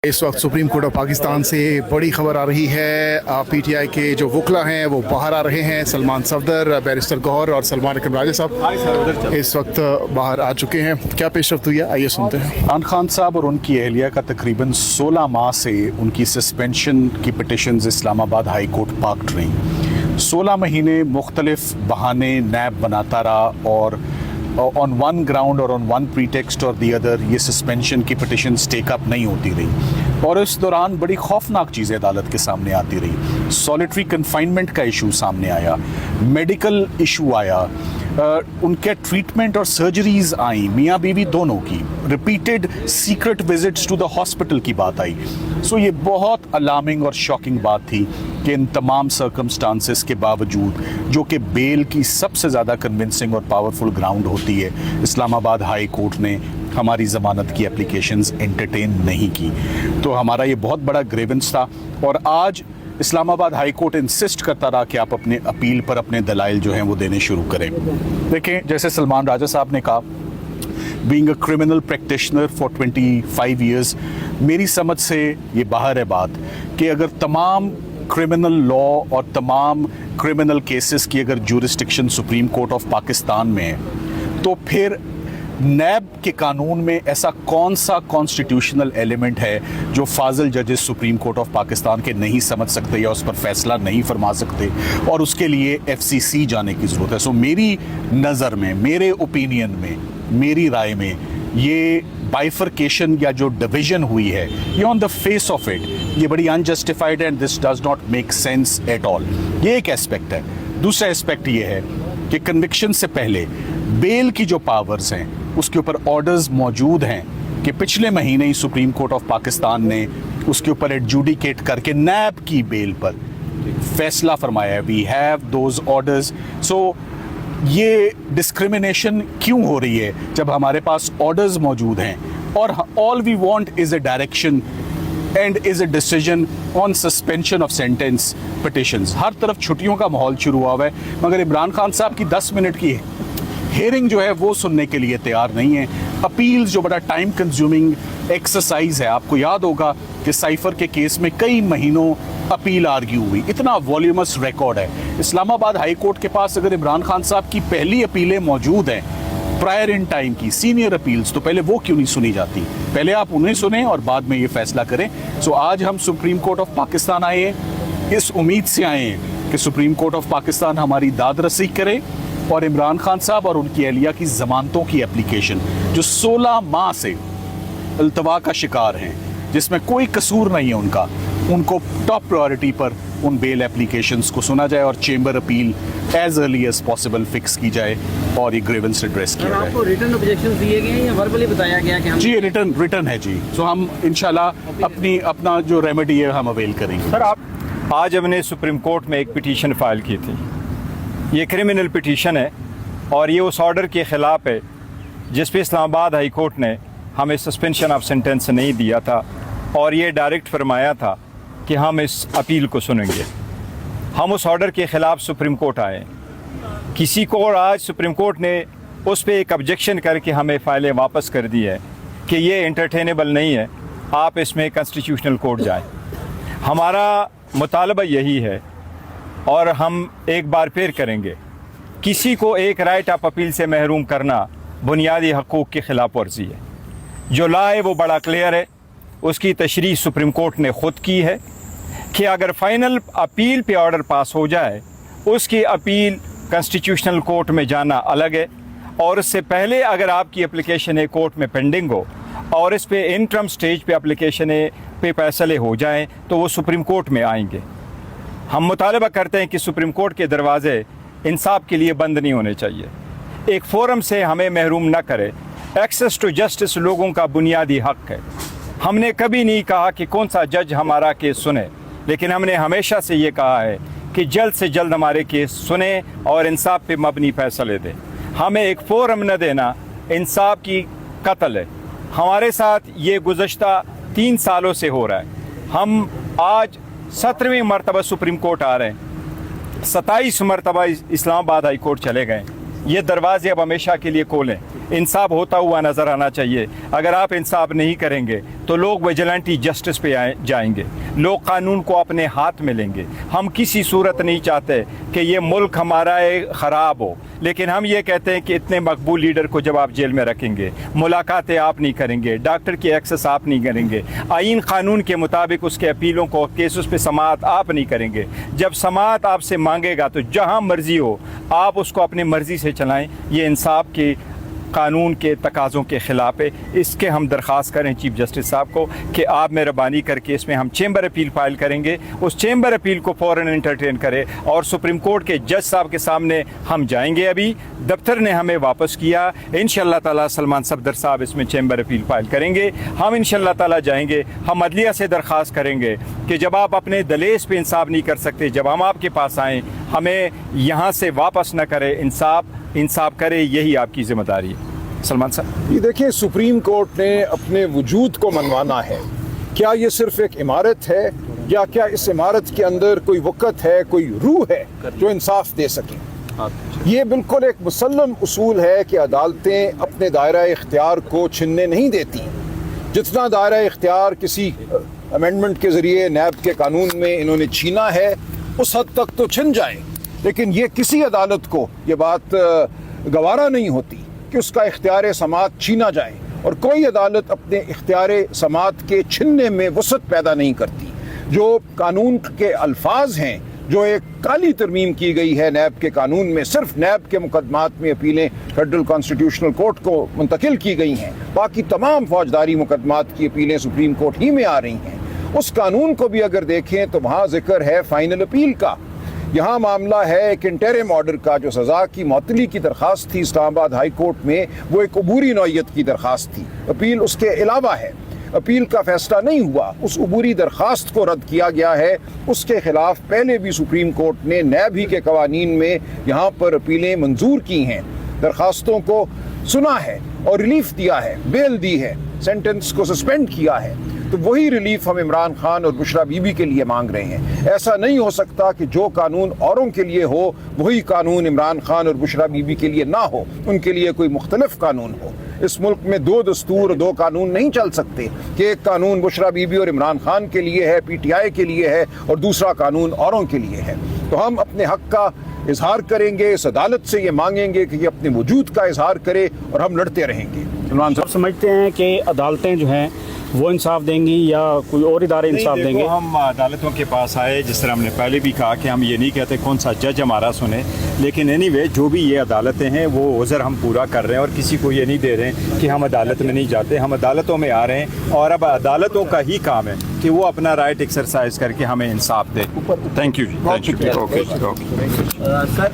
इस वक्त supreme court of Pakistan से बड़ी खबर आ रही है। पीटीआई के जो वकला हैं वो बाहर आ रहे हैं। सलमान सफदर, बैरिस्टर गौहर और सलमान अकरम राजा साहब इस वक्त बाहर आ चुके हैं। क्या पेशरफ्त हुई है, आइए सुनते हैं। इमरान खान साहब और उनकी अहलिया का तकरीबन 16 माह से उनकी सस्पेंशन की petitions Islamabad high court parked रहीं। 16 महीने मुख्तलिफ बहाने नैब बनाता रहा और ऑन वन ग्राउंड और ऑन वन प्रीटेक्स्ट और दी अदर ये सस्पेंशन की पिटिशन्स टेक अप नहीं होती रही और इस दौरान बड़ी खौफनाक चीज़ें अदालत के सामने आती रही। सॉलिटरी कन्फाइनमेंट का इशू सामने आया, मेडिकल इशू आया, उनके ट्रीटमेंट और सर्जरीज आई, मियाँ बीवी दोनों की, repeated secret visits to the hospital की बात आई। सो ये बहुत अलार्मिंग और शॉकिंग बात थी कि इन तमाम सर्कमस्टांसेस के बावजूद, जो कि बेल की सबसे ज़्यादा कन्विंसिंग और पावरफुल ग्राउंड होती है, इस्लामाबाद हाई कोर्ट ने हमारी ज़मानत की एप्लीकेशंस एंटरटेन नहीं की। तो हमारा ये बहुत बड़ा ग्रेवेंस था और आज इस्लामाबाद हाई कोर्ट इंसिस्ट करता रहा कि आप अपने अपील पर अपने दलाइल जो हैं वो देने शुरू करें। देखें, जैसे सलमान राजा साहब ने कहा, being a criminal practitioner for 25 years, मेरी समझ से ये बाहर है बात कि अगर तमाम क्रिमिनल लॉ और तमाम क्रिमिनल केसेस की अगर jurisdiction supreme court of Pakistan में है, तो फिर नैब के कानून में ऐसा कौन सा कॉन्स्टिट्यूशनल एलिमेंट है जो फाजिल जजेस सुप्रीम कोर्ट ऑफ पाकिस्तान के नहीं समझ सकते या उस पर फैसला नहीं फरमा सकते और उसके लिए एफसीसी जाने की ज़रूरत है। सो मेरी नज़र में, मेरे ओपिनियन में, मेरी राय में, ये बाइफर्केशन या जो डिवीजन हुई है, ये on the face of it ये बड़ी unjustified and this does not make sense at all. ये एक एस्पेक्ट है। दूसरा एस्पेक्ट ये है कि कन्विक्शन से पहले बेल की जो पावर्स हैं उसके ऊपर ऑर्डर्स मौजूद हैं कि पिछले महीने ही सुप्रीम कोर्ट ऑफ पाकिस्तान ने उसके ऊपर एडजुडिकेट करके नैब की बेल पर फैसला फरमाया है। We have those orders. So ये डिस्क्रिमिनेशन क्यों हो रही है जब हमारे पास ऑर्डर्स मौजूद हैं और all we want is a direction and is a decision on suspension of sentence petitions. हर तरफ छुट्टियों का माहौल शुरू हुआ है, मगर इमरान खान साहब की 10 मिनट की हेयरिंग जो है वो सुनने के लिए तैयार नहीं है। अपील्स जो बड़ा टाइम कंज्यूमिंग एक्सरसाइज है, आपको याद होगा कि साइफर के केस में कई महीनों अपील आर्ग्यू हुई, इतना वॉल्यूमस रिकॉर्ड है। इस्लामाबाद हाई कोर्ट के पास अगर इमरान खान साहब की पहली अपीलें मौजूद हैं प्रायर इन टाइम की सीनियर अपील्स, तो पहले वो क्यों नहीं सुनी जाती? पहले आप उन्हें सुने और बाद में ये फैसला करें। सो आज हम सुप्रीम कोर्ट ऑफ पाकिस्तान आए हैं, इस उम्मीद से आए हैं कि सुप्रीम कोर्ट ऑफ पाकिस्तान हमारी दाद रसी करे और इमरान खान साहब और उनकी अहलिया की ज़मानतों की एप्लीकेशन, जो 16 माह से अल्तवा का शिकार हैं, जिसमें कोई कसूर नहीं है उनका, उनको टॉप प्रायोरिटी पर उन बेल एप्लीकेशंस को सुना जाए और chamber appeal as early as possible fix की जाए और ये ग्रीवेंस एड्रेस किया जाए। आपको रिटर्न ऑब्जेक्शन दिए गए हैं या वर्बली बताया गया कि हम जी रिटर्न है जी। सो हम इंशाल्लाह अपना जो रेमेडी है हम अवेल करेंगे। सर, आप आज हमने सुप्रीम कोर्ट में एक पिटीशन फाइल की थी। ये क्रिमिनल पिटीशन है और ये उस ऑर्डर के ख़िलाफ़ है जिस पे इस्लामाबाद हाई कोर्ट ने हमें सस्पेंशन ऑफ सेंटेंस नहीं दिया था और ये डायरेक्ट फरमाया था कि हम इस अपील को सुनेंगे। हम उस ऑर्डर के ख़िलाफ़ सुप्रीम कोर्ट आए। किसी को और आज सुप्रीम कोर्ट ने उस पर एक ऑब्जेक्शन करके हमें फ़ाइलें वापस कर दी है कि ये एंटरटेनेबल नहीं है, आप इसमें कॉन्स्टिट्यूशनल कोर्ट जाएं। हमारा मुतालबा यही है और हम एक बार फिर करेंगे, किसी को एक राइट ऑफ अपील से महरूम करना बुनियादी हकूक़ की ख़िलाफ़ वर्जी है। जो लॉ है वो बड़ा क्लियर है, उसकी तशरीह सुप्रीम कोर्ट ने ख़ुद की है कि अगर फ़ाइनल अपील पे ऑर्डर पास हो जाए, उसकी अपील कॉन्स्टिट्यूशनल कोर्ट में जाना अलग है और उससे पहले अगर आपकी एप्लीकेशन है कोर्ट में पेंडिंग हो और इस पे इंटरम स्टेज पे एप्लीकेशन पे फैसले हो जाएं तो वो सुप्रीम कोर्ट में आएंगे। हम मुतालबा करते हैं कि सुप्रीम कोर्ट के दरवाजे इंसाफ के लिए बंद नहीं होने चाहिए। एक फोरम से हमें महरूम न करे। एक्सेस टू जस्टिस लोगों का बुनियादी हक है। हमने कभी नहीं कहा कि कौन सा जज हमारा केस सुने, लेकिन हमने हमेशा से ये कहा है कि जल्द से जल्द हमारे केस सुने और इंसाफ पे मबनी फैसले दें। हमें एक फोरम न देना इंसाफ की कत्ल है। हमारे साथ ये गुज़श्ता 3 सालों से हो रहा है। हम आज 17वीं मरतबा सुप्रीम कोर्ट आ रहे हैं, 27 मरतबा इस्लामाबाद हाई कोर्ट चले गए। ये दरवाजे अब हमेशा के लिए खोलें। इंसाफ होता हुआ नज़र आना चाहिए। अगर आप इंसाफ नहीं करेंगे तो लोग विजिलेंटी जस्टिस पे जाएंगे, लोग कानून को अपने हाथ में लेंगे। हम किसी सूरत नहीं चाहते कि ये मुल्क हमारा ख़राब हो, लेकिन हम ये कहते हैं कि इतने मकबूल लीडर को जब आप जेल में रखेंगे, मुलाकातें आप नहीं करेंगे, डॉक्टर की एक्सेस आप नहीं करेंगे, आइन कानून के मुताबिक उसके अपीलों को केसेस पे समाअत आप नहीं करेंगे, जब समाअत आपसे मांगेगा तो जहां मर्जी हो आप उसको अपनी मर्जी से चलाएं, ये इंसाफ के कानून के तकाज़ों के ख़िलाफ़ है। इसके हम दरख्वास्त करें चीफ जस्टिस साहब को कि आप मेहरबानी करके इसमें हम चेंबर अपील फाइल करेंगे, उस चेंबर अपील को फ़ौरन इंटरटेन करें और सुप्रीम कोर्ट के जज साहब के सामने हम जाएंगे। अभी दफ्तर ने हमें वापस किया, इंशाअल्लाह ताला सलमान सफदर साहब इसमें चेंबर अपील फाइल करेंगे। हम इंशाअल्लाह ताला जाएंगे, हम अदलिया से दरख्वास्त करेंगे कि जब आप अपने दलेस पे इंसाफ नहीं कर सकते, जब हम आपके पास आएँ हमें यहाँ से वापस न करें, इंसाफ करे, यही आपकी जिम्मेदारी है। सलमान साहब, ये देखिए, सुप्रीम कोर्ट ने अपने वजूद को मनवाना है। क्या ये सिर्फ एक इमारत है या क्या इस इमारत के अंदर कोई वक़्त है, कोई रूह है जो इंसाफ दे सके? ये बिल्कुल एक मुसल्लम उसूल है कि अदालतें अपने दायरा इख्तियार को छीनने नहीं देती। जितना दायरा इख्तियार किसी अमेंडमेंट के ज़रिए नैब के कानून में इन्होंने छीना है उस हद तक तो छिन जाए, लेकिन ये किसी अदालत को ये बात गवारा नहीं होती कि उसका इख्तियार समाअत छीना जाए, और कोई अदालत अपने इख्तियार समाअत के छीनने में वसअत पैदा नहीं करती। जो कानून के अल्फाज हैं, जो एक काली तरमीम की गई है नैब के कानून में, सिर्फ नैब के मुकदमात में अपीलें फेडरल कॉन्स्टिट्यूशनल कोर्ट को मुंतकिल की गई हैं, बाकी तमाम फौजदारी मुकदमात की अपीलें सुप्रीम कोर्ट ही में आ रही हैं। उस कानून को भी अगर देखें तो वहाँ जिक्र है फाइनल अपील का। यहाँ मामला है एक इंटरिम ऑर्डर का, जो सज़ा की मअतली की दरख्वास्त थी इस्लामाबाद हाई कोर्ट में, वो एक अबूरी नौइयत की दरख्वास्त थी। अपील उसके अलावा है, अपील का फैसला नहीं हुआ, उस अबूरी दरख्वास्त को रद्द किया गया है। उसके खिलाफ पहले भी सुप्रीम कोर्ट ने नैब ही के कवानीन में यहाँ पर अपीलें मंजूर की हैं, दरख्वास्तों को सुना है और रिलीफ दिया है, बेल दी है, सेंटेंस को सस्पेंड किया है। तो वही रिलीफ हम इमरान खान और बुशरा बीबी के लिए मांग रहे हैं। ऐसा नहीं हो सकता कि जो कानून औरों के लिए हो वही कानून इमरान खान और बुशरा बीबी के लिए ना हो, उनके लिए कोई मुख्तलिफ कानून हो। इस मुल्क में दो दस्तूर, दो कानून नहीं चल सकते कि एक कानून बुशरा बीबी और इमरान खान के लिए है, PTI के लिए है, और दूसरा कानून औरों के लिए है। तो हम अपने हक का इजहार करेंगे, इस अदालत से ये मांगेंगे कि ये अपने वजूद का इजहार करे, और हम लड़ते रहेंगे। सलमान साहब, समझते हैं कि अदालतें जो हैं वो इंसाफ देंगी या कोई और इदारे इंसाफ देंगे? हम अदालतों के पास आए, जिस तरह हमने पहले भी कहा कि हम ये नहीं कहते कौन सा जज हमारा सुने, लेकिन एनीवे जो भी ये अदालतें हैं वो उज़र हम पूरा कर रहे हैं और किसी को ये नहीं दे रहे हैं कि हम अदालत में नहीं जाते। हम अदालतों में आ रहे हैं और अब अदालतों का ही काम है कि वो अपना राइट एक्सरसाइज करके हमें इंसाफ दे। थैंक यू जी, थैंक यू। सर